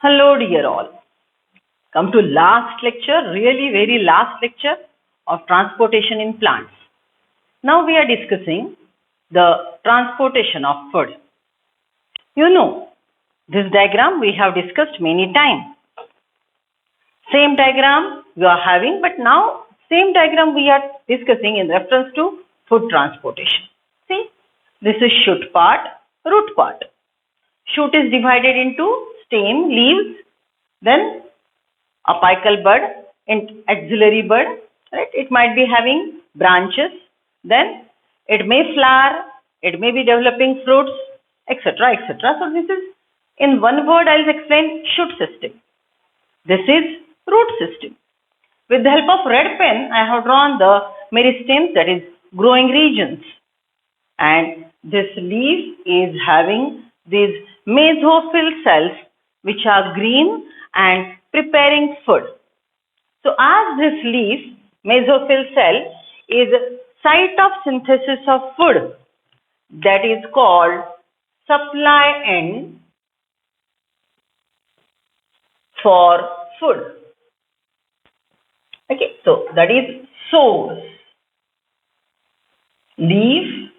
Hello dear all. Come to last lecture, really very last lecture of transportation in plants. Now we are discussing the transportation of food. You know, this diagram we have discussed many times. Same diagram we are having, but now same diagram we are discussing in reference to food transportation. See, this is shoot part, root part. Shoot is divided into stem, leaves, then apical bud and axillary bud, right? It might be having branches, then it may flower, it may be developing fruits, etc. etc. So this is, in one word I'll explain, shoot system. This is root system. With the help of red pen, I have drawn the meristems, that is growing regions. And this leaf is having these mesophyll cells which are green and preparing food. So as this leaf, mesophyll cell, is site of synthesis of food, that is called supply end for food. Okay, so that is source. Leaf,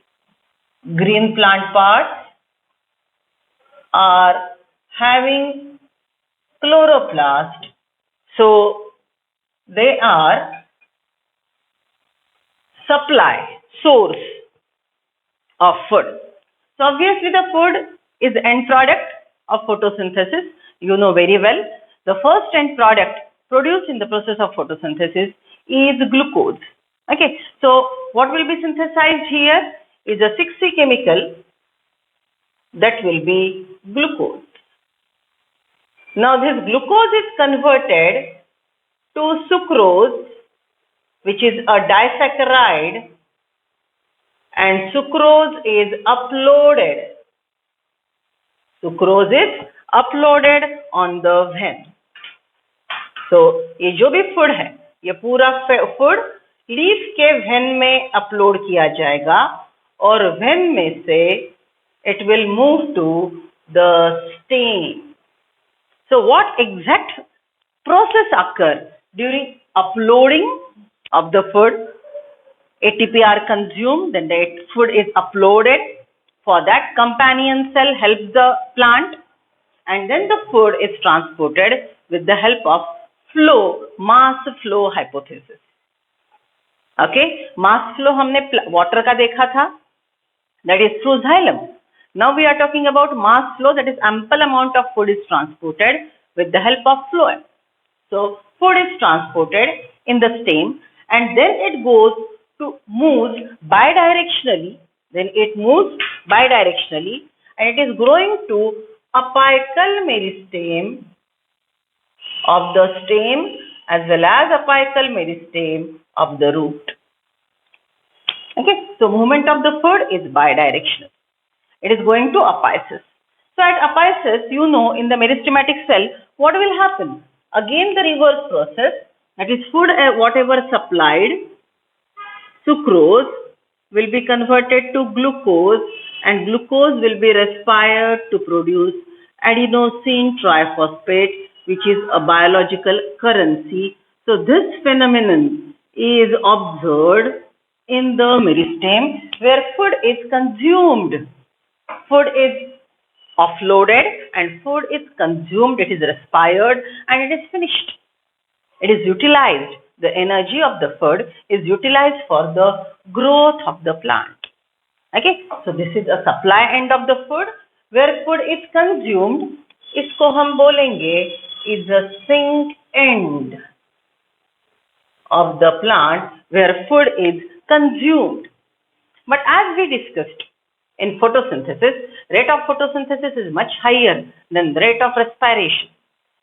green plant parts are having chloroplast, so they are supply, source of food. So obviously the food is the end product of photosynthesis. You know very well. The first end product produced in the process of photosynthesis is glucose. Okay, so what will be synthesized here is a 6C chemical, that will be glucose. Now this glucose is converted to sucrose, which is a disaccharide, and sucrose is uploaded. Sucrose is uploaded on the vein. So ये जो भी food है, ये पूरा food leaf के when में upload किया जाएगा और वेन में से it will move to the stem. So what exact process occurs during uploading of the food? ATP are consumed, then the food is uploaded. For that, companion cell helps the plant, and then the food is transported with the help of flow, mass flow hypothesis. Okay, mass flow हमने water का देखा था, that is through xylem. Now we are talking about mass flow, that is ample amount of food is transported with the help of phloem. So food is transported in the stem and then it goes to moves bidirectionally. Then it moves bidirectionally and it is growing to apical meristem of the stem as well as apical meristem of the root. Okay, so movement of the food is bidirectional. It is going to apices. So at apices, you know, in the meristematic cell, what will happen? Again the reverse process, that is food whatever supplied, sucrose will be converted to glucose and glucose will be respired to produce adenosine triphosphate, which is a biological currency. So this phenomenon is observed in the meristem where food is consumed. Food is offloaded and food is consumed, it is respired and it is finished. It is utilized. The energy of the food is utilized for the growth of the plant. Okay, so this is a supply end of the food where food is consumed. इसको हम बोलेंगे is a sink end of the plant where food is consumed. But as we discussed, in photosynthesis, rate of photosynthesis is much higher than the rate of respiration.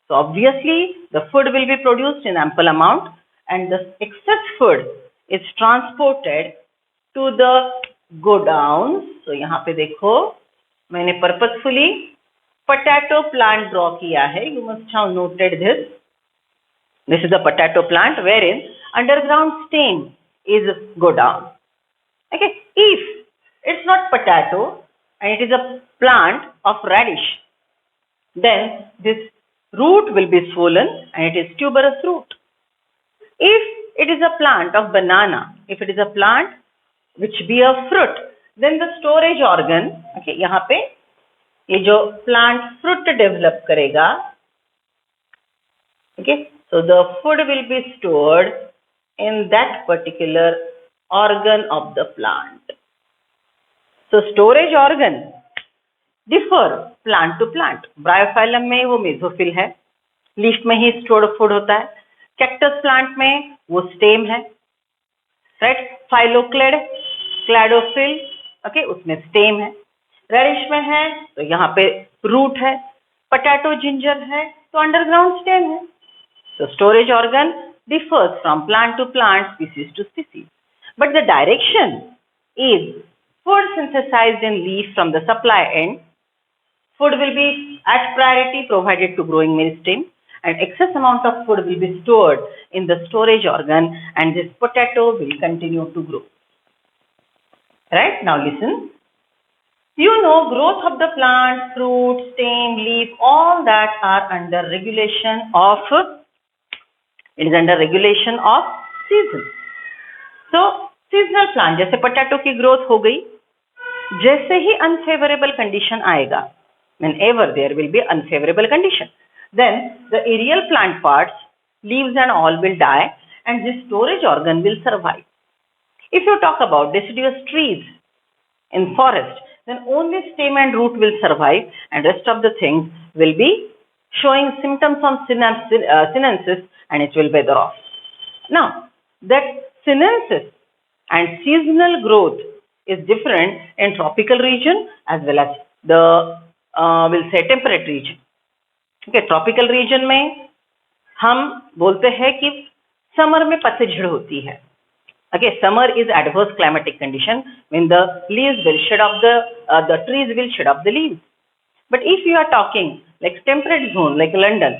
So obviously the food will be produced in ample amount and the excess food is transported to the godowns. So यहाँ पे देखो मैंने purposefully potato plant draw किया है. You must have noted this. This is a potato plant wherein underground stem is godown. Okay, if it's not potato and it is a plant of radish, then this root will be swollen and it is tuberous root. If it is a plant of banana, if it is a plant which bear fruit, then the storage organ, okay, यहाँ पे ये जो plant fruit develop करेगा, okay, so the food will be stored in that particular organ of the plant. So storage organ differ plant to plant. Bryophyllum में वो mesophyll है, leaf में ही stored food होता है. कैक्टस प्लांट में वो stem है, राइट. फाइलोक्लेड, क्लैडोफिल, ओके, उसमें स्टेम है. रेडिश में है तो यहाँ पे रूट है. पोटैटो जिंजर है तो अंडरग्राउंड स्टेम है. So storage organ differs from plant to plant, species to species. But the direction is food synthesized in leaf from the supply end. Food will be at priority provided to growing meristem, and excess amount of food will be stored in the storage organ, and this potato will continue to grow. Right? Now listen. You know, growth of the plant, fruit, stem, leaf, all that are under regulation of, it is under regulation of season. So seasonal plant, जैसे potato की growth हो गई, जैसे ही unfavourable condition आएगा, whenever there will be unfavorable condition, then the aerial plant parts, leaves and all will die, and this storage organ will survive. If you talk about deciduous trees in forest, then only stem and root will survive, and rest of the things will be showing symptoms of sinensis, and it will wither off. Now, that sinensis and seasonal growth is different in tropical region as well as the we'll say temperate region. Okay, tropical region में हम बोलते हैं कि summer में पतझड़ होती है. Okay, summer is adverse climatic condition when the leaves will shed off the trees will shed off the leaves. But if you are talking like temperate zone like London,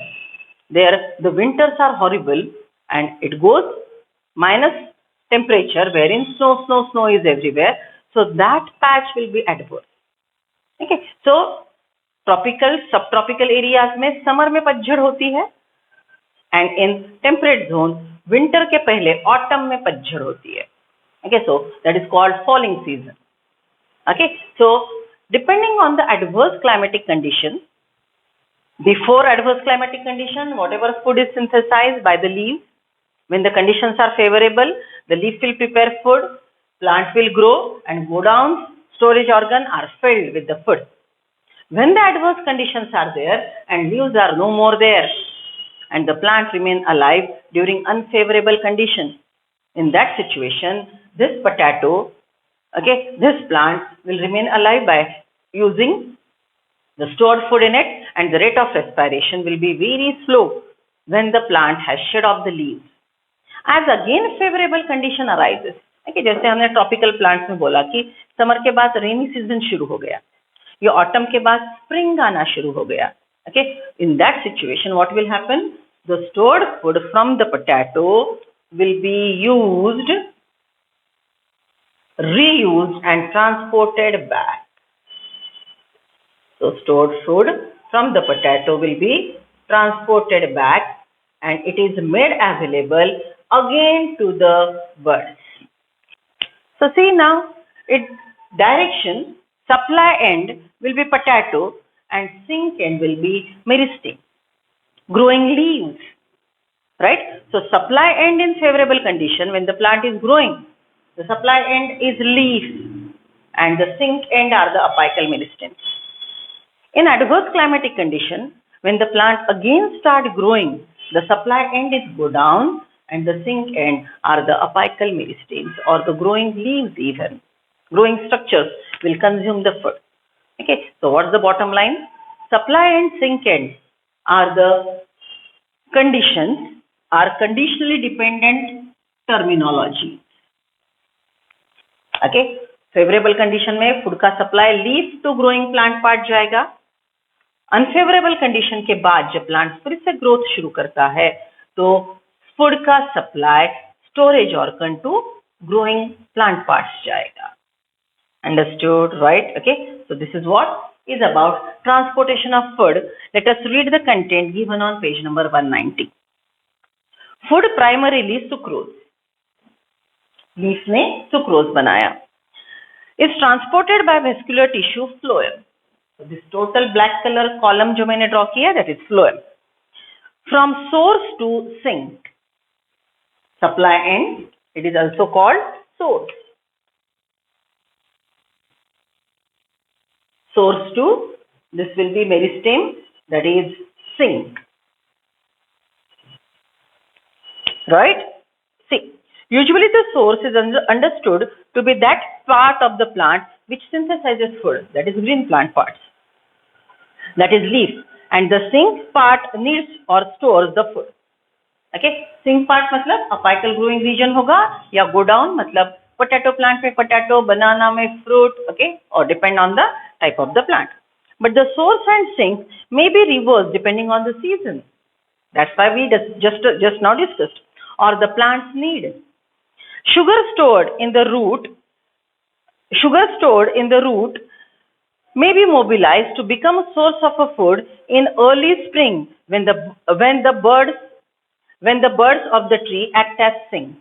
there the winters are horrible and it goes minus temperature wherein snow is everywhere. So that patch will be adverse. Okay, so tropical, subtropical areas में summer में पतझड़ होती है, and in temperate zone winter के पहले autumn में पतझड़ होती है. Okay, so that is called falling season. Okay, so depending on the adverse climatic condition, before adverse climatic condition, whatever food is synthesized by the leaves, when the conditions are favorable, the leaf will prepare food, plant will grow and go down, storage organ are filled with the food. When the adverse conditions are there and leaves are no more there and the plant remain alive during unfavorable conditions, in that situation, this potato, okay, this plant will remain alive by using the stored food in it, and the rate of respiration will be very slow when the plant has shed off the leaves. As again favorable condition arises, okay, जैसे हमने tropical plants में बोला कि summer के बाद rainy season शुरू हो गया, या autumn के बाद spring आना शुरू हो गया. Okay, in that situation what will happen? The stored food from the potato will be used, reused and transported back. So stored food from the potato will be transported back and it is made available again to the birds. So see now, its direction, supply end will be potato and sink end will be meristem, growing leaves, right? So supply end in favorable condition when the plant is growing, the supply end is leaf and the sink end are the apical meristems. In adverse climatic condition, when the plant again start growing, the supply end is go down and the sink end are the apical meristems or the growing leaves even. Growing structures will consume the food. Okay, so what's the bottom line? Supply and sink end are the conditions, are conditionally dependent terminology. Okay, favorable condition में food का supply leaf to growing plant part जाएगा. Unfavourable condition के बाद जब plant फिर से growth शुरू करता है तो फूड का supply storage organ to growing plant parts जाएगा. Understood, right? Okay, so this is what is about transportation of food. Let us read the content given on page number 190. Food primarily sucrose, leaf ने sucrose बनाया, is transported by vascular tissue phloem. So this total black color column जो मैंने draw किया, that is phloem. From source to sink, supply end, it is also called source. Source to, this will be meristem, that is sink. Right? See, usually the source is understood to be that part of the plant which synthesizes food, that is green plant parts, that is leaf, and the sink part needs or stores the food. Okay, sink part मतलब apical growing region होगा, या go down मतलब potato plant में potato, banana में fruit, okay, or depend on the type of the plant. But the source and sink may be reversed depending on the season. That's why we just now discussed, or the plant's need. Sugar stored in the root may be mobilized to become a source of a food in early spring when the birds of the tree act as sink.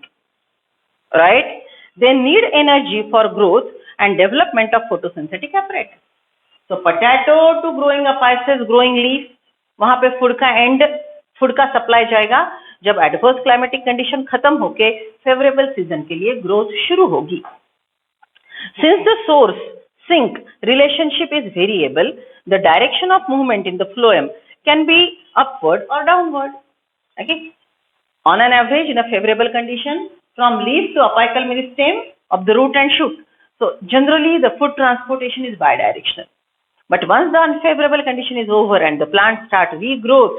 Right? They need energy for growth and development of photosynthetic apparatus. So potato to growing apices, growing leaf, वहां पे food का supply जाएगा जब adverse climatic condition खत्म होके favourable season के लिए growth शुरू होगी. Since the source sink relationship is variable, the direction of movement in the phloem can be upward or downward. Okay, on an average in a favorable condition from leaf to apical meristem of the root and shoot. So generally the food transportation is bidirectional. But once the unfavorable condition is over and the plants start regrowth,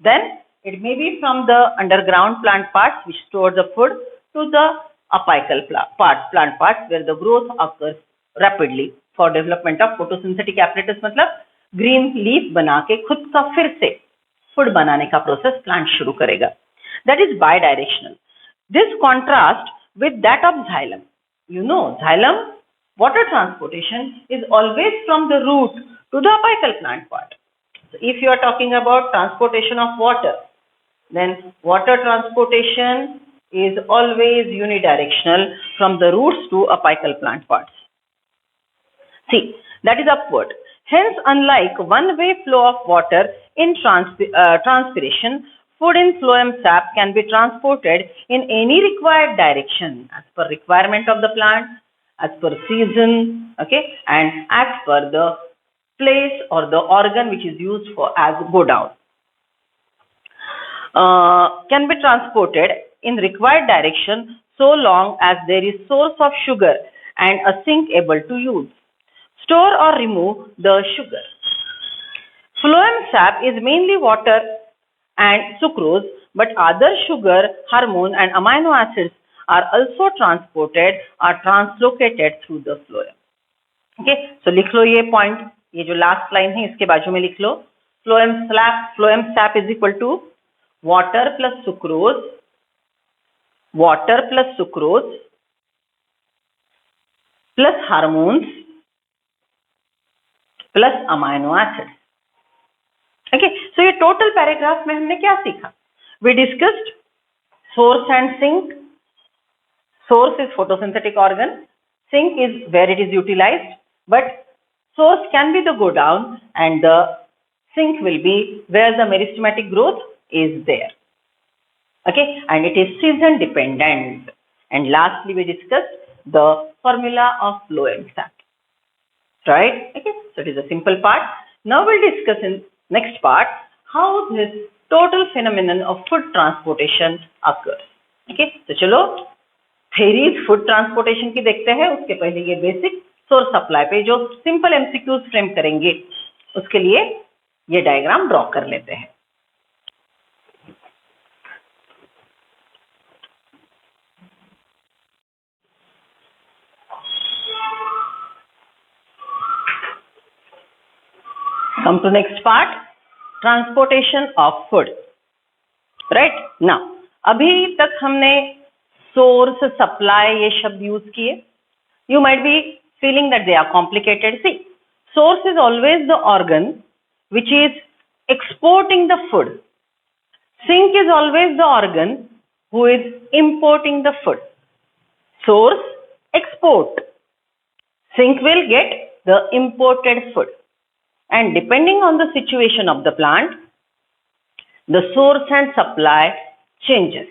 then it may be from the underground plant parts which store the food to the apical plant parts where the growth occurs rapidly for development of photosynthetic apparatus. मतलब green leaf बना के खुद का फिर से food बनाने का process plant शुरू करेगा. That is bidirectional. This contrast with that of xylem. You know, xylem water transportation is always from the root to the apical plant part. So if you are talking about transportation of water, then water transportation is always unidirectional from the roots to apical plant parts. See, that is upward. Hence, unlike one-way flow of water in transpiration, food in phloem sap can be transported in any required direction as per requirement of the plant, as per season, okay, and as per the place or the organ which is used for as go down. Can be transported in required direction so long as there is source of sugar and a sink able to use. Store or remove the sugar. Phloem sap is mainly water and sucrose, but other sugar, hormone and amino acids are also transported or translocated through the phloem. Okay, so लिख लो ये point, ये जो last line है इसके बाजू में लिख लो. Phloem sap is equal to water plus sucrose plus hormones plus amino acids. Okay, so ये total paragraph में हमने क्या सीखा? We discussed source and sink. Source is photosynthetic organ, sink is where it is utilized, but source can be the go down and the sink will be where the meristematic growth is there. Okay, and it is season dependent. And lastly, we discussed the formula of phloem sap. Right? Okay, so it is a simple part. Now we'll discuss in next part how this total phenomenon of food transportation occurs. Okay, so चलो theories food transportation की देखते हैं. उसके पहले ये basic source supply पे जो simple MCQs frame करेंगे उसके लिए ये diagram draw कर लेते हैं. Come to next part, transportation of food. Right now, अभी तक हमने source, supply ये शब्द use किए. You might be feeling that they are complicated. See, source is always the organ which is exporting the food. Sink is always the organ who is importing the food. Source, export. Sink will get the imported food. And depending on the situation of the plant, the source and supply changes.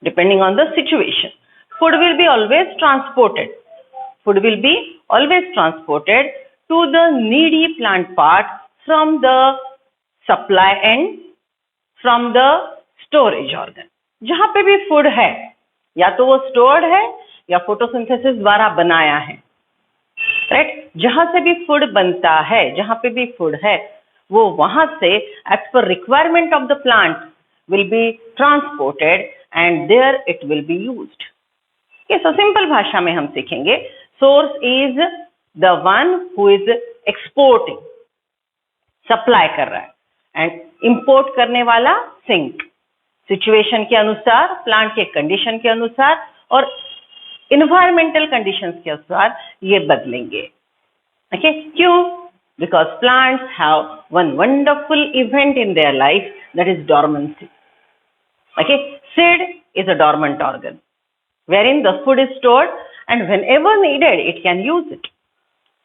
Depending on the situation. Food will be always transported. Food will be always transported to the needy plant part from the supply end, from the storage organ. जहाँ पे भी food है, या तो वो stored है या photosynthesis द्वारा बनाया है, राइट? जहाँ से भी फूड बनता है, जहाँ पे भी फूड है, वो वहां से as per requirement of the plant will be transported and there it will be used. ये सो सिंपल भाषा में हम सीखेंगे. Source is the one who is exporting, supply कर रहा है, एंड इंपोर्ट करने वाला सिंक. सिचुएशन के अनुसार, प्लांट के कंडीशन के अनुसार और इन्वायरमेंटल कंडीशंस के अनुसार ये बदलेंगे. ओके, क्यों? Because plants have one wonderful event in their life, that is dormancy. Okay, seed is a dormant organ wherein the food is stored and whenever needed it can use it.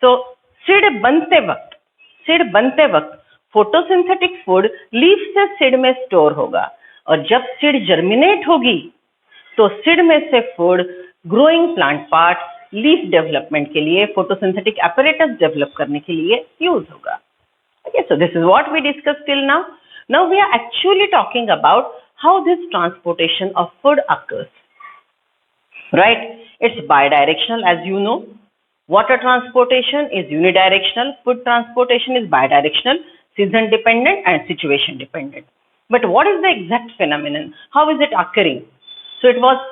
So seed बनते वक्त photosynthetic food leaf से seed में store होगा, और जब seed germinate होगी तो seed में से food growing plant part leaf development के लिए, photosynthetic apparatus develop करने के लिए use होगा. Okay, so this is what we discussed till now. Now we are actually talking about how this transportation of food occurs. Right? It's bidirectional, as you know. Water transportation is unidirectional. Food transportation is bidirectional, season dependent and situation dependent. But what is the exact phenomenon? How is it occurring? So it was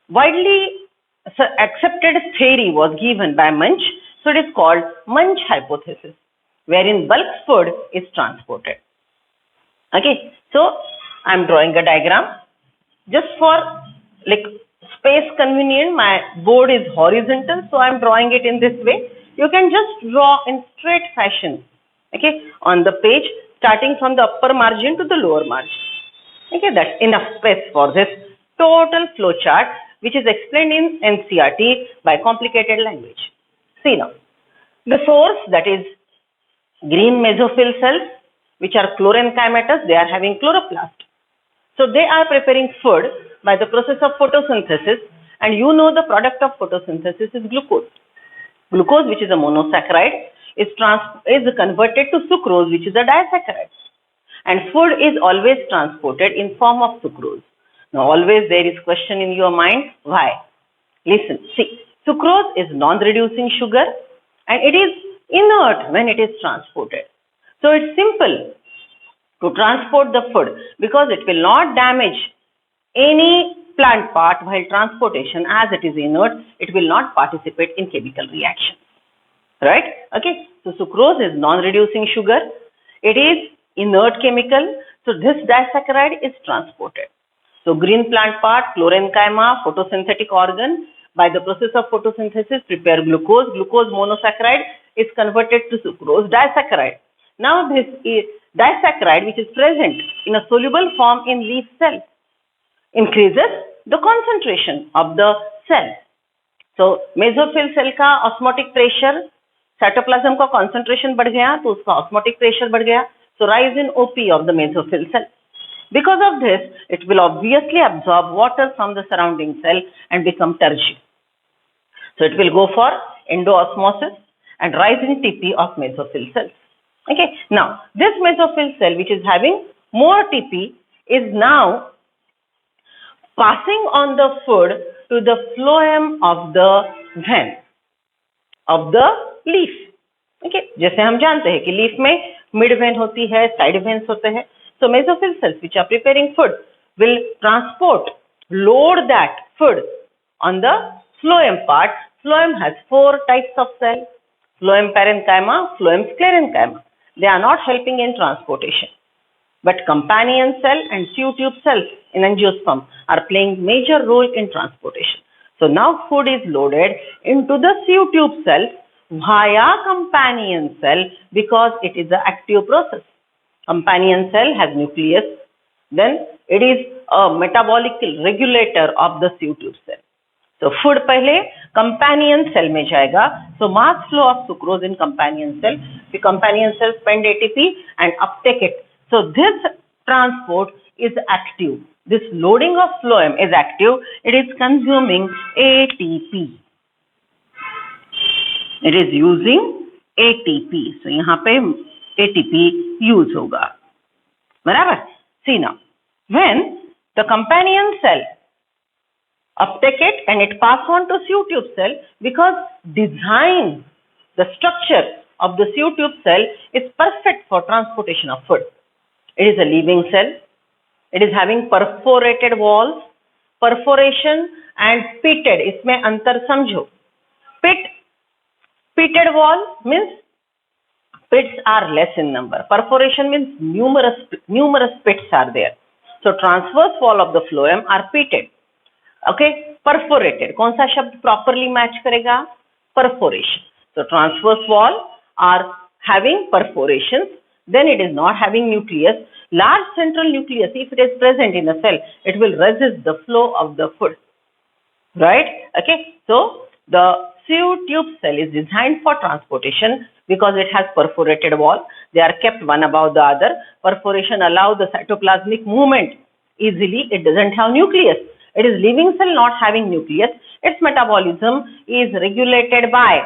widely accepted theory was given by Munch. So it is called Munch hypothesis, wherein bulk food is transported. Okay, so I'm drawing a diagram just for like space convenient. My board is horizontal, so I'm drawing it in this way. You can just draw in straight fashion, okay, on the page, starting from the upper margin to the lower margin. Okay, that's enough space for this total flow chart, which is explained in NCERT by complicated language. See now, the source, that is green mesophyll cells, which are chlorenchymatous, they are having chloroplast. So they are preparing food by the process of photosynthesis, and you know the product of photosynthesis is glucose. Glucose, which is a monosaccharide, is converted to sucrose, which is a disaccharide. And food is always transported in form of sucrose. Now always there is question in your mind, why? Listen, see, sucrose is non-reducing sugar and it is inert when it is transported. So it's simple to transport the food because it will not damage any plant part while transportation. As it is inert, it will not participate in chemical reaction. Right? Okay. So sucrose is non-reducing sugar. It is inert chemical. So this disaccharide is transported. So green plant part, chlorenchyma, photosynthetic organ, by the process of photosynthesis prepare glucose. Glucose monosaccharide is converted to sucrose disaccharide. Now this is disaccharide, which is present in a soluble form in leaf cell, increases the concentration of the cell. So mesophyll cell का osmotic pressure, cytoplasm का concentration बढ़ गया तो उसका osmotic pressure बढ़ गया. So rise in OP of the mesophyll cell. Because of this, it will obviously absorb water from the surrounding cell and become tertiary. So it will go for endoosmosis and rise in TP of mesophyll cells. Okay. Now this mesophyll cell, which is having more TP, is now passing on the food to the phloem of the vein of the leaf. Okay. जैसे हम जानते हैं कि leaf में mid when होती है, side veins होते हैं. So mesophyll cells which are preparing food will transport, load that food on the phloem part. Phloem has 4 types of cells: phloem parenchyma, phloem sclerenchyma. They are not helping in transportation, but companion cell and sieve tube cells in angiosperm are playing major role in transportation. So now food is loaded into the sieve tube cells via companion cell because it is an active process. Companion cell has nucleus, then it is a metabolic regulator of the sieve tube cell. So food पहले companion cell में जाएगा. So mass flow of sucrose in companion cell. The companion cell spend ATP and uptake it. So this transport is active. This loading of phloem is active. It is consuming ATP. It is using ATP. So यहाँ पे ATP use होगा. बराबर? See now, when the companion cell uptake it and it pass on to sieve tube cell, because design, the structure of the sieve tube cell is perfect for transportation of food. It is a living cell. It is having perforated walls, perforation and pitted. इसमें अंतर समझो. Pitted wall means pits are less in number. Perforation means numerous pits are there. So transverse wall of the phloem are pitted. Okay, perforated. कौन सा शब्द properly match करेगा? Perforation. So transverse wall are having perforations. Then it is not having nucleus. Large central nucleus, if it is present in a cell, it will resist the flow of the food. Right? Okay. So the sieve tube cell is designed for transportation because it has perforated wall. They are kept one above the other. Perforation allows the cytoplasmic movement easily. It doesn't have nucleus. It is living cell not having nucleus. Its metabolism is regulated by,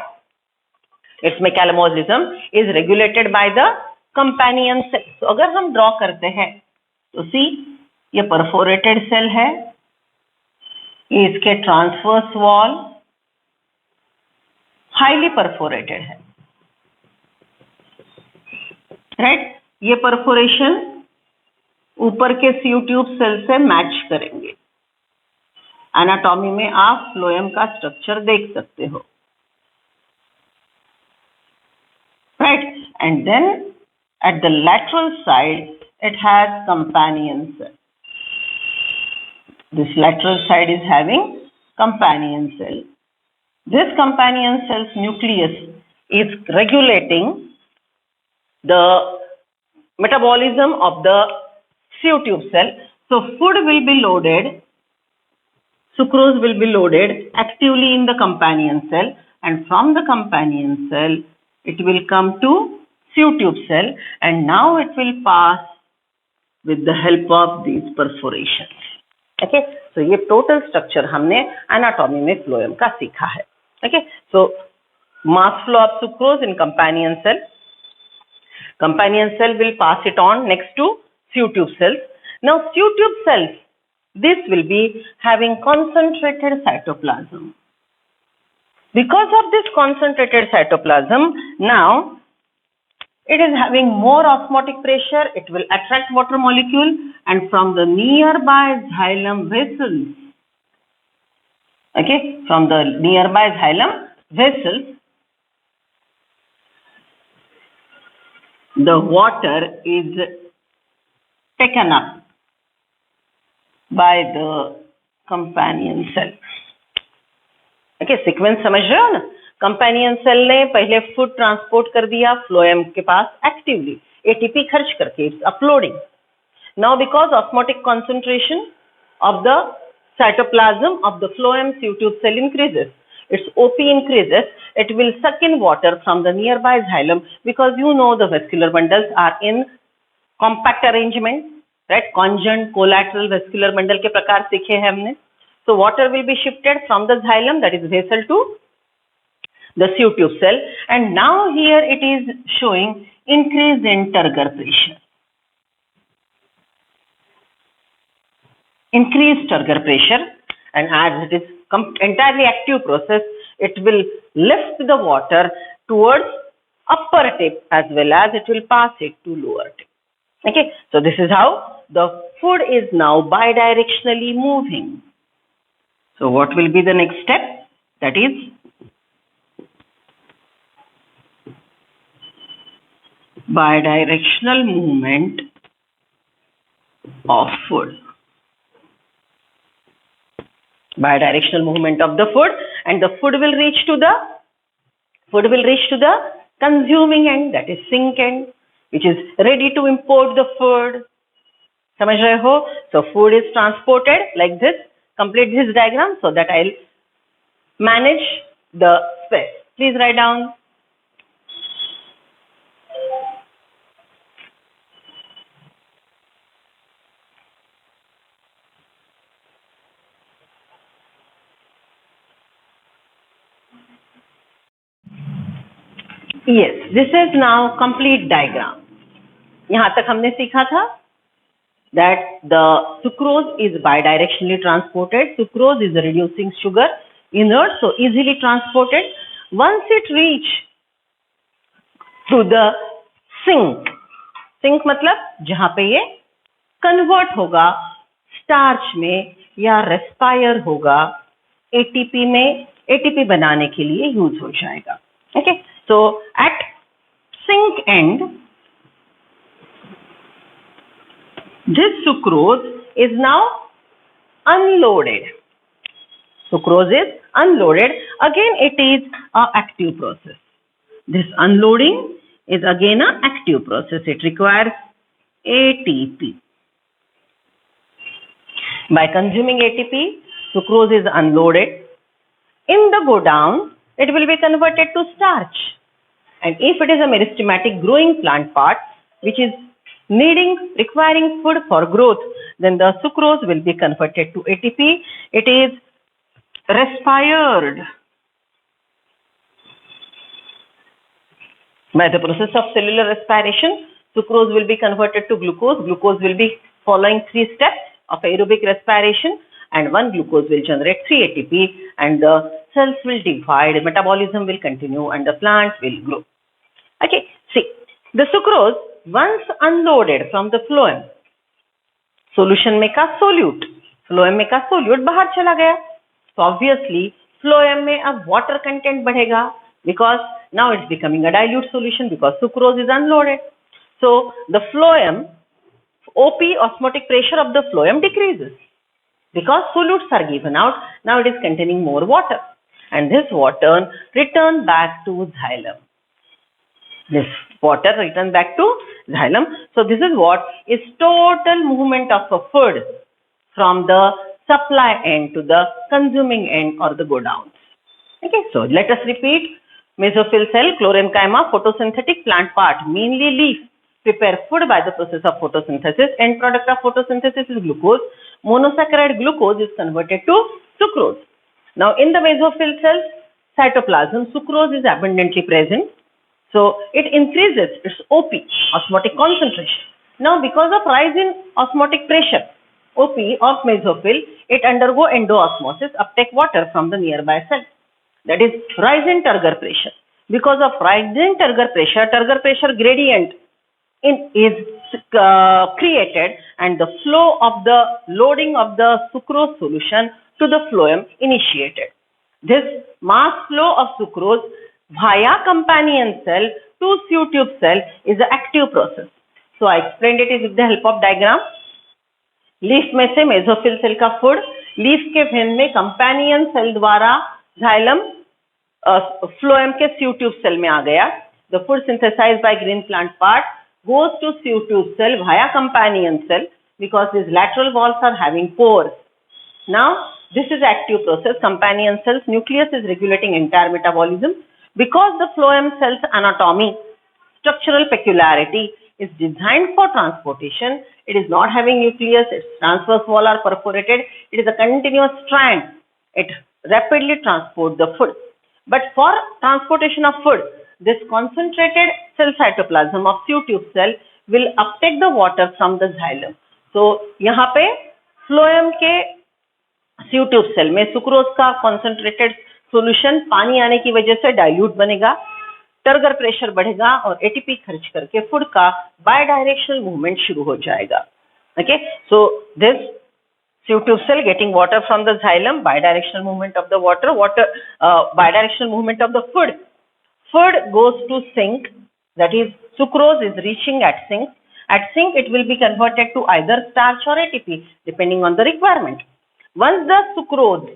its metabolism is regulated by the companion cell. So अगर हम draw करते हैं तो see ये perforated cell है, ये इसके transverse wall highly perforated है, right? ये perforation ऊपर के sieve tube cell से मैच करेंगे. एनाटॉमी में आप फ्लोएम का स्ट्रक्चर देख सकते हो, right? And then at the lateral side it has companion cell. This lateral side is having companion cell. This companion cell's nucleus is regulating the metabolism of the sieve tube cell. So food will be loaded, sucrose will be loaded actively in the companion cell, and from the companion cell it will come to sieve tube cell, and now it will pass with the help of these perforations. Okay, so ये total structure हमने anatomy में phloem का सीखा है. Okay, so mass flow of sucrose in companion cell. Companion cell will pass it on next to sieve tube cells. Now sieve tube cells, this will be having concentrated cytoplasm. Because of this concentrated cytoplasm, now it is having more osmotic pressure. It will attract water molecule, and from the nearby xylem vessels, okay, from the nearby xylem vessels, the water is taken up by the companion cell. Okay, sequence समझ रहे हो ना? Companion cell ने पहले food transport कर दिया phloem के पास actively, ATP खर्च करके, it's uploading. Now because osmotic concentration of the cytoplasm of the phloem sieve tube cell increases, its OP increases, it will suck in water from the nearby xylem, because you know the vascular bundles are in compact arrangement, right? Conjoint, collateral, vascular bundle के प्रकार सीखे हैं हमने. So water will be shifted from the xylem, that is vessel, to the sieve tube cell, and now here it is showing increase in turgor pressure. Increased turgor pressure, and as it is entirely active process, it will lift the water towards upper tip as well as it will pass it to lower tip. Okay, so this is how the food is now bidirectionally moving. So what will be the next step? That is bidirectional movement of food. Bidirectional movement of the food, and the food will reach to the Food will reach to the consuming end, that is sink end, which is ready to import the food. समझ रहे हो? So food is transported like this. Complete this diagram so that I'll manage the space. Please write down. Yes, this is now complete diagram. यहाँ तक हमने सीखा था that the sucrose is bidirectionally transported. Sucrose is reducing sugar, inert, so easily transported. Once it reach to the sink, sink मतलब जहाँ पे ये convert होगा starch में या respire होगा ATP में, ATP बनाने के लिए use हो जाएगा. Okay, so at sink end, this sucrose is now unloaded. Sucrose is unloaded. Again, it is an active process. This unloading is again an active process. It requires ATP. By consuming ATP, sucrose is unloaded. In the go down, it will be converted to starch. And if it is a meristematic growing plant part, which is requiring food for growth, then the sucrose will be converted to ATP. It is respired by the process of cellular respiration. Sucrose will be converted to glucose. Glucose will be following 3 steps of aerobic respiration, and one glucose will generate 3 ATP, and the cells will divide, metabolism will continue, and the plant will grow. Okay, see, the sucrose once unloaded from the phloem, solution में का solute, phloem में का solute बाहर चला गया, so obviously phloem में अब water content बढ़ेगा because now it's becoming a dilute solution because sucrose is unloaded. So the phloem, OP, osmotic pressure of the phloem decreases because solutes are given out. Now it is containing more water, and this water return back to xylem. This water return back to xylem. So this is what is total movement of a food from the supply end to the consuming end or the go downs. Okay, so let us repeat. Mesophyll cell, chlorenchyma, photosynthetic plant part, mainly leaf, prepare food by the process of photosynthesis. End product of photosynthesis is glucose. Monosaccharide glucose is converted to sucrose. Now in the mesophyll cells, cytoplasm, sucrose is abundantly present. So it increases its OP, osmotic concentration. Now because of rise in osmotic pressure, OP of mesophyll, it undergo endoosmosis, uptake water from the nearby cell. That is rise in turgor pressure. Because of rise in turgor pressure gradient is created, and the flow of the loading of the sucrose solution to the phloem initiated. This mass flow of sucrose via companion cell to sieve tube cell is an active process. So I explained it with the help of diagram. Leaf में से mesophyll cell का food leaf के when में companion cell द्वारा xylem phloem के sieve tube cell में आ गया. The food synthesized by green plant part goes to sieve tube cell via companion cell because these lateral walls are having pores. Now this is active process. Companion cells nucleus is regulating entire metabolism. Because the phloem cell's anatomy, structural peculiarity is designed for transportation. It is not having nucleus, its transverse wall are perforated. It is a continuous strand. It rapidly transports the food. But for transportation of food, this concentrated cell cytoplasm of sieve tube cell will uptake the water from the xylem. So यहाँ पे phloem के sieve tube cell में sucrose का concentrated solution पानी आने की वजह से dilute बनेगा, टर्गर प्रेशर बढ़ेगा और एटीपी खर्च करके फूड का बाय डायरेक्शनल मूवमेंट शुरू हो जाएगा. Okay, so this sieve tube cell getting water from the xylem, bidirectional movement of the water, bidirectional movement of the food. Food goes to sink, that is sucrose is reaching at sink. At sink it will be converted to either starch or ATP depending on the requirement. Once the sucrose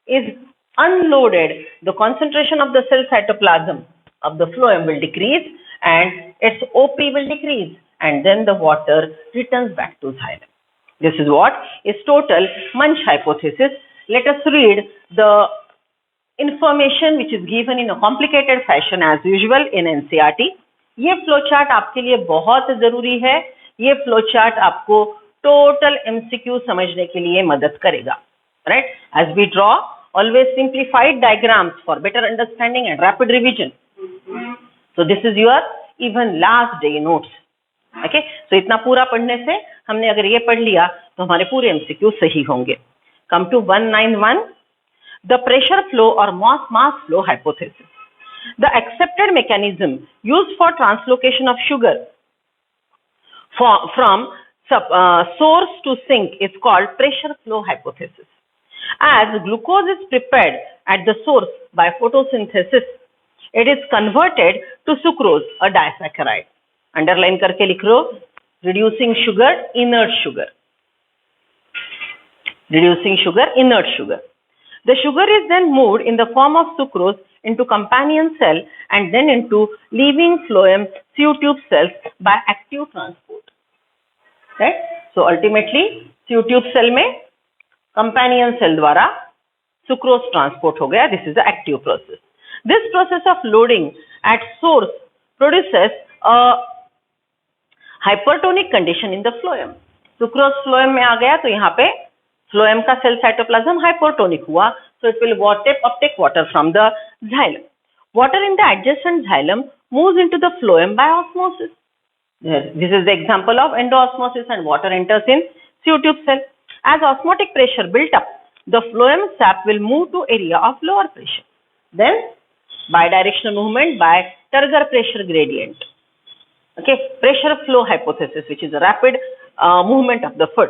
is unloaded, the concentration of the cell cytoplasm of the phloem will decrease and its OP will decrease, and then the water returns back to xylem. This is what is total Munch hypothesis. Let us read the information which is given in a complicated fashion as usual in NCERT. ये flow chart आपके लिए बहुत जरूरी है. ये flow chart आपको total MCQ समझने के लिए मदद करेगा. Right? As we draw, always simplified diagrams for better understanding and rapid revision. So this is your even last day notes. Okay? So इतना पूरा पढ़ने से हमने अगर ये पढ़ लिया तो हमारे पूरे MCQ सही होंगे. Come to 191. The pressure flow or mass flow hypothesis. The accepted mechanism used for translocation of sugar from source to sink is called pressure flow hypothesis. As glucose is prepared at the source by photosynthesis, it is converted to sucrose, a disaccharide. Underline करके लिख लो, reducing sugar, inert sugar. Reducing sugar, inert sugar. The sugar is then moved in the form of sucrose into companion cell and then into leaving phloem tube cells by active transport. Right? So ultimately tube cell में companion cell द्वारा sucrose transport हो गया. This is the active process. This process of loading at source produces a hypertonic condition in the phloem. Sucrose phloem में आ गया तो यहाँ पे phloem का cell cytoplasm hypertonic हुआ, so it will uptake water from the xylem. Water in the adjacent xylem moves into the phloem by osmosis. This is the example of endoosmosis, and water enters in tube cell. As osmotic pressure built up, the phloem sap will move to area of lower pressure. Then bidirectional movement by Turger pressure gradient. Okay, pressure flow hypothesis, which is a rapid movement of the food.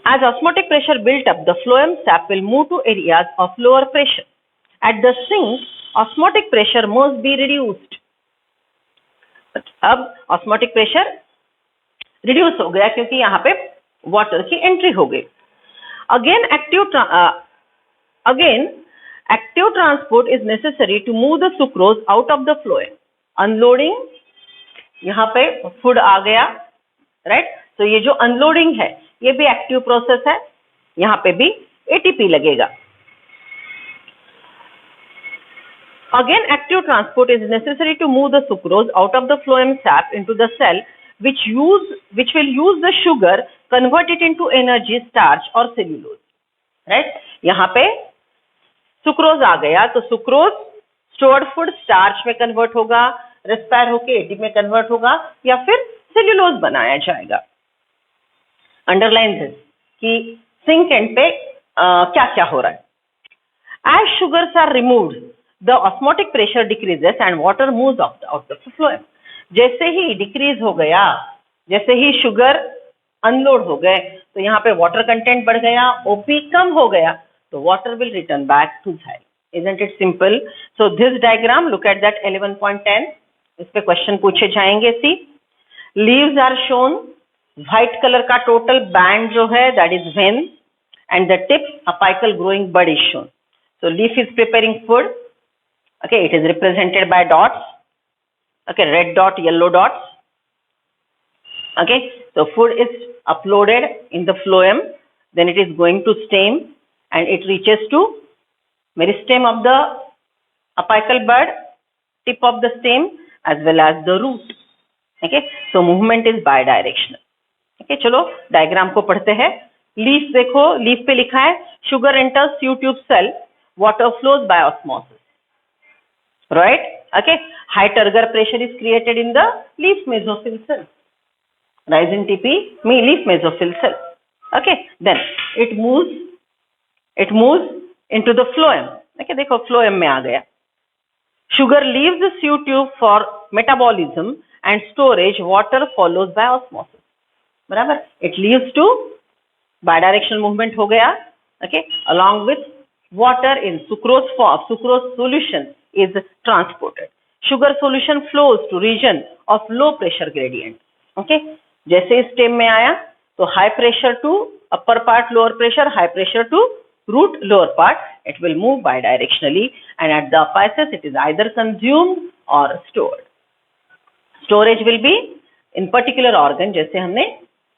As osmotic pressure built up, the phloem sap will move to areas of lower pressure. At the sink, osmotic pressure must be reduced. अब osmotic pressure reduce हो गया क्योंकि यहाँ पे water की entry हो गई. Again, active transport is necessary to move the sucrose out of the phloem. Unloading, यहाँ पे food आ गया, right? So ये जो unloading है, ये भी active process है. यहाँ पे भी ATP लगेगा. Again, active transport is necessary to move the sucrose out of the phloem sap into the cell, which will use the sugar, convert it into energy, starch or cellulose. Right? यहाँ पे sucrose आ गया तो sucrose stored food starch में convert होगा, respire होके ATP में convert होगा या फिर cellulose बनाया जाएगा. Underline this कि sink end पे क्या हो रहा है. As sugars are removed, the osmotic pressure decreases and water moves out of the phloem. जैसे ही decrease हो गया, जैसे ही sugar unload हो गए, तो यहाँ पे water content बढ़ गया, OP कम हो गया, तो water will return back to xylem. Isn't it simple? So this diagram, look at that 11.10. इस पे question पूछे जाएंगे. See, leaves are shown. White color का total band जो है, that is vein, and the tip apical growing bud is shown. So leaf is preparing food. Okay, it is represented by dots. Okay, red dot, yellow dots. Okay, so food is uploaded in the phloem, then it is going to stem and it reaches to meristem of the apical bud, tip of the stem as well as the root. Okay, so movement is bidirectional. Okay, चलो diagram को पढ़ते हैं. Leaf देखो, leaf पे लिखा है sugar enters tube cell, water flows by osmosis. Right? Okay, high Turger pressure is created in the leaf mesophyll cell. Rise in TP, leaf mesophyll cell. Okay, then it moves into the phloem. Okay, देखो phloem में आ गया. Sugar leaves the tube for metabolism and storage. Water follows by osmosis. बराबर? It leads to bidirectional movement हो गया. Okay, along with water in sucrose form, sucrose solution is transported. Sugar solution flows to region of low pressure gradient. Okay, जैसे stem में आया तो high pressure to upper part, lower pressure, high pressure to root lower part, it will move bidirectionally, and at the apices it is either consumed or stored. Storage will be in particular organ, जैसे हमने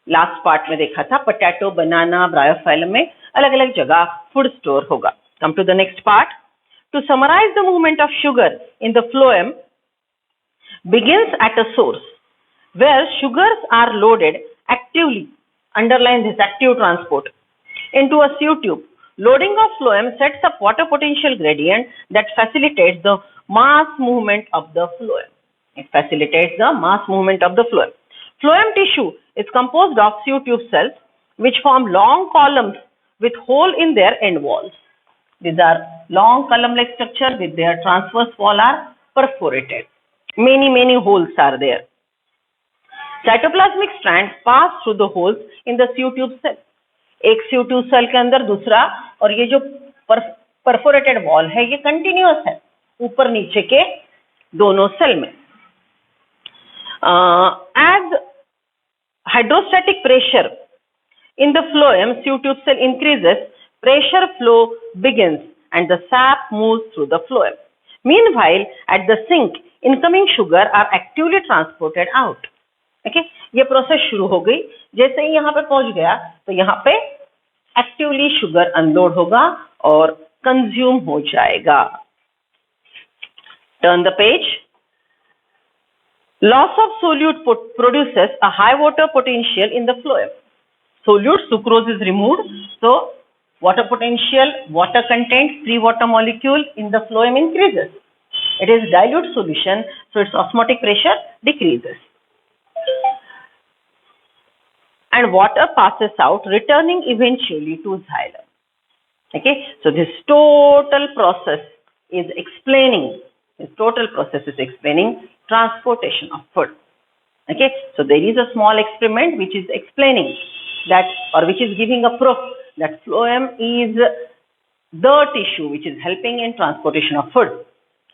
last part में देखा था, potato, बनाना, Bryophyllum में अलग अलग जगह food store होगा. Come to the next part. To summarize the movement of sugar in the phloem begins at a source where sugars are loaded actively, underline this, active transport, into a sieve tube. Loading of phloem sets up water potential gradient that facilitates the mass movement of the phloem. It facilitates the mass movement of the phloem. Phloem tissue is composed of sieve tube cells which form long columns with hole in their end walls. These are long column-like structure with their transverse wall are perforated. Many holes are there. Cytoplasmic strands pass through the holes in the sieve tube cell. एक sieve tube cell के अंदर दूसरा, और ये जो perforated wall है ये continuous है ऊपर नीचे के दोनों सेल में. As hydrostatic pressure in the phloem sieve tube cell increases, pressure flow begins and the sap moves through the phloem. Meanwhile, at the sink, incoming sugar are actively transported out. Okay? ये process शुरू हो गई. जैसे ही यहाँ पे पहुंच गया तो यहाँ पे एक्टिवली शुगर अनलोड होगा और कंज्यूम हो जाएगा. Turn the page. Loss of solute produces a high water potential in the phloem. Solute sucrose is removed, so water potential, water content, free water molecule in the phloem increases. It is dilute solution, so its osmotic pressure decreases. And water passes out, returning eventually to xylem. Okay, so this total process is explaining transportation of food. Okay, so there is a small experiment which is explaining that, or which is giving a proof that phloem is the tissue which is helping in transportation of food.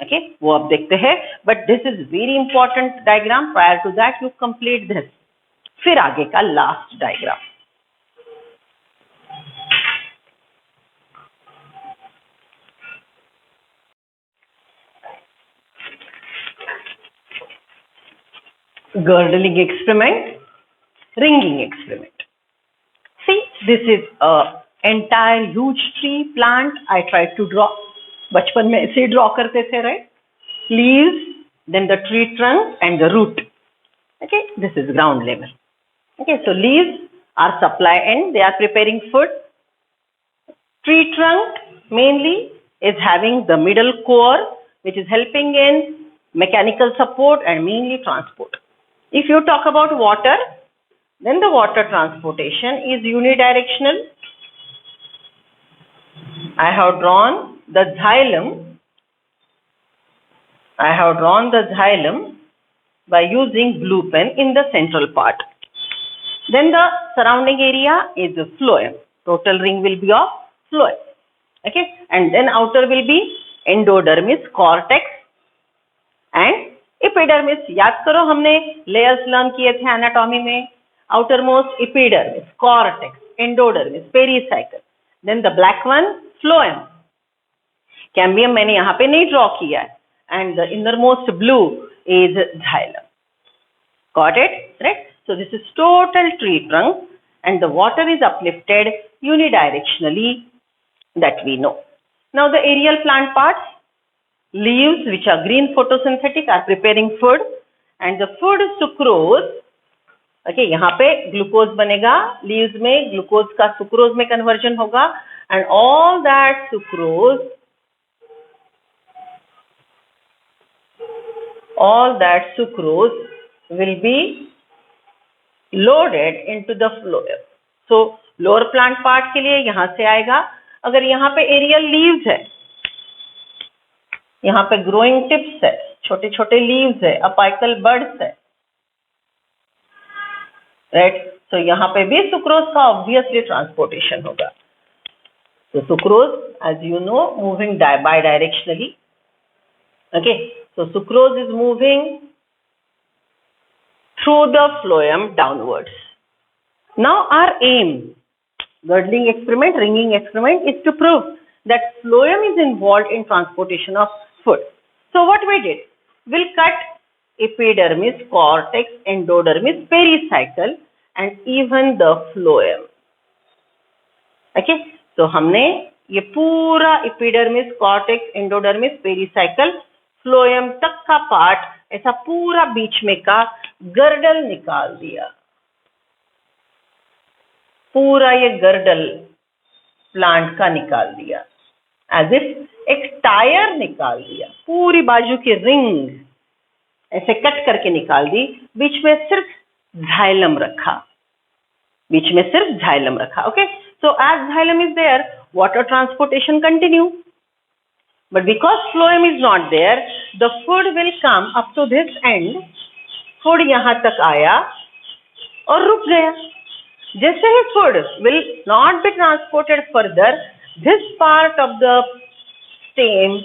Okay, वो अब देखते हैं, but this is very important diagram. Prior to that you complete this. फिर आगे का last diagram. Girdling experiment, ringing experiment. See, this is a entire huge tree plant. I tried to draw. बचपन में ऐसे draw करते थे, right? Leaves, then the tree trunk and the root. Okay, this is ground level. Okay, so leaves are supply end. They are preparing food. Tree trunk mainly is having the middle core, which is helping in mechanical support and mainly transport. If you talk about water, then the water transportation is unidirectional. I have drawn the xylem. By using blue pen in the central part. Then the surrounding area is the phloem. Total ring will be of phloem. Okay, and then outer will be endodermis, cortex and epidermis. याद करो हमने layers learn किए थे anatomy में. Outermost epidermis, cortex, endodermis, pericycle. Then the black one, phloem. Cambium मैंने यहाँ पे नहीं draw किया है. And the innermost blue is xylem. Got it? Right? So this is total tree trunk and the water is uplifted unidirectionally, that we know. Now the aerial plant parts, leaves which are green photosynthetic are preparing food and the food sucrose. Okay, यहाँ पे glucose बनेगा, leaves में glucose का sucrose में conversion होगा and all that sucrose will be loaded into the phloem. So lower plant part के लिए यहाँ से आएगा. अगर यहाँ पे aerial leaves है, यहाँ पे growing tips है, छोटे छोटे leaves है, apical buds है, right? So यहाँ पे भी sucrose का obviously transportation होगा. So sucrose, as you know, moving bidirectionally. Okay, so sucrose is moving through the phloem downwards. Now our aim Girdling experiment, ringing experiment is to prove that phloem is involved in transportation of food. So what we did, we'll cut epidermis, cortex, endodermis, pericycle and even the phloem. Okay, so हमने ये पूरा epidermis, cortex, endodermis, pericycle, phloem तक का part ऐसा पूरा बीच में का girdle निकाल दिया. पूरा ये गर्डल प्लांट का निकाल दिया, एज इफ एक टायर निकाल दिया. पूरी बाजू की रिंग ऐसे कट करके निकाल दी, बीच में सिर्फ झाइलम रखा, बीच में सिर्फ झाइलम रखा. Okay, so as xylem is there, water transportation continue. But because phloem is not there, the food will come up to this end. Food यहाँ तक आया और रुक गया. जैसे ही food will not be transported further, this part of the stem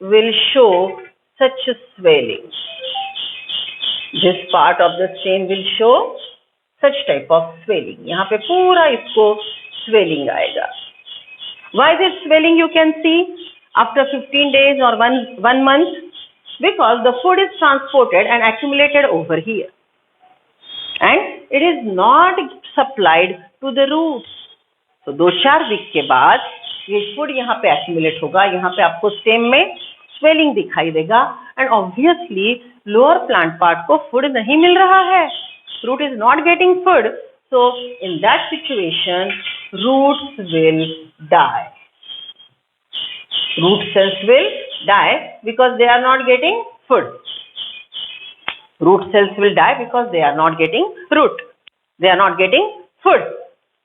will show such a swelling. This part of the stem will show such type of swelling. यहाँ पे पूरा इसको swelling आएगा. Why this swelling you can see after 15 days or one month? Because the food is transported and accumulated over here, and it is not supplied to the roots. So 2-4 week के बाद ये food यहाँ पे accumulate होगा. यहाँ पे आपको stem में swelling दिखाई देगा, and obviously lower plant part को food नहीं मिल रहा है. Root is not getting food. So in that situation, roots will die. Root cells will die because they are not getting food. Root cells will die because they are not getting root. They are not getting food.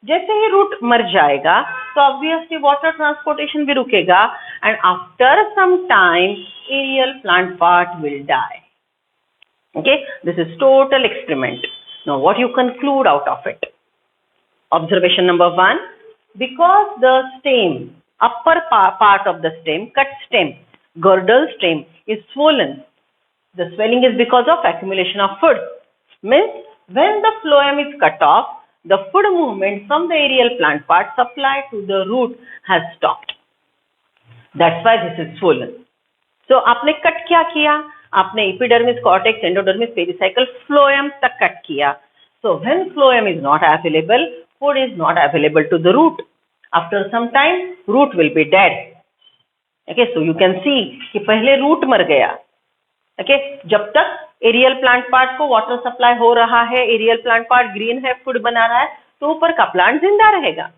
जैसे ही root मर जाएगा, तो obviously water transportation भी रुकेगा, and after some time, aerial plant part will die. Okay, this is total experiment. Now, what you conclude out of it? Observation number 1: because the stem, upper part of the stem, cut stem, girdle stem is swollen. The swelling is because of accumulation of food. Means when the phloem is cut off, the food movement from the aerial plant part supply to the root has stopped. That's why this is swollen. So आपने cut क्या किया? आपने epidermis, cortex, endodermis, pericycle, phloem तक cut किया. So when phloem is not available, food is not available to the root. After some time, root will be dead. Okay, so you can see कि पहले root मर गया. Okay, जब तक aerial plant part को water supply हो रहा है, aerial plant part green है, food बना रहा है, तो ऊपर का plant जिंदा रहेगा.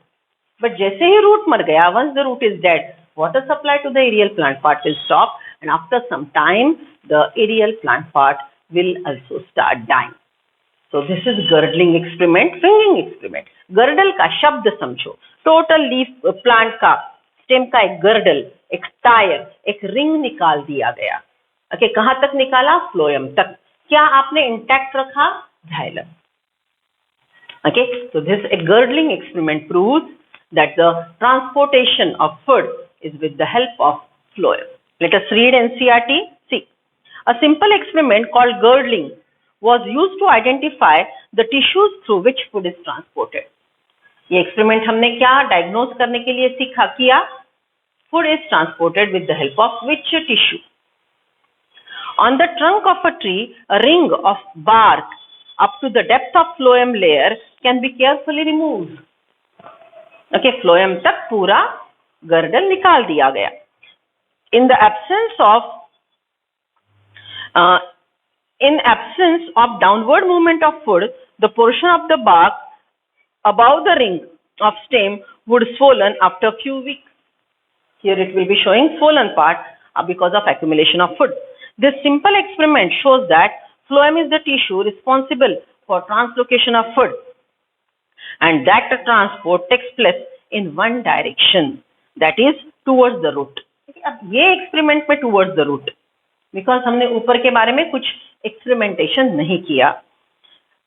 But जैसे ही root मर गया, once the root is dead, water supply to the aerial plant part will stop, and after some time, the aerial plant part will also start dying. So this is girdling experiment, ringing experiment. Girdle का शब्द समझो. Total leaf plant का stem का एक girdle, एक tyre, एक ring निकाल दिया गया. ओके, कहां तक निकाला? फ्लोएम तक. क्या आपने इंटैक्ट रखा? Xylem. Okay, so this A girdling experiment proves that the transportation of food is with the help of phloem. Let us read NCERT. See, a simple experiment called girdling was used to identify the tissues through which food is transported. ये experiment हमने क्या diagnose करने के लिए सीखा किया? Food is transported with the help of which tissue? On the trunk of a tree, a ring of bark up to the depth of phloem layer can be carefully removed. Okay, phloem तक पूरा girdle निकाल दिया गया. In the absence of downward movement of food, the portion of the bark above the ring of stem would swollen after a few weeks. Here it will be showing swollen part because of accumulation of food. This simple experiment shows that phloem is the tissue responsible for translocation of food, and that the transport takes place in one direction, that is towards the root. अब ये experiment में towards the root, because हमने ऊपर के बारे में कुछ experimentation नहीं किया.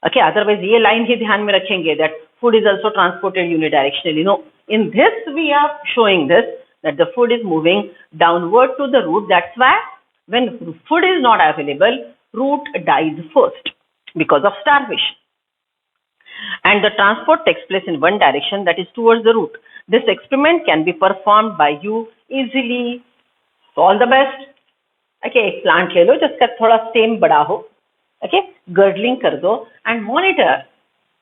ओके, अदरवाइज ये लाइन ही ध्यान में रखेंगे that food is also transported unidirectionally. No, in this we are showing this that the food is moving downward to the root. That's why when food is not available, root dies first because of starvation. and the transport takes place in one direction, that is towards the root. This experiment can be performed by you easily. So all the best. Okay, एक plant ले लो जिसका थोड़ा stem बड़ा हो. Okay, girdling कर दो and monitor.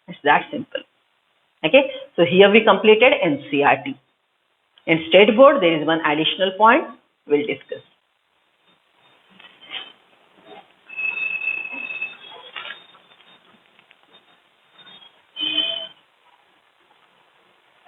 It's that simple. Okay, so here we completed NCERT. In state board, there is one additional point we'll discuss.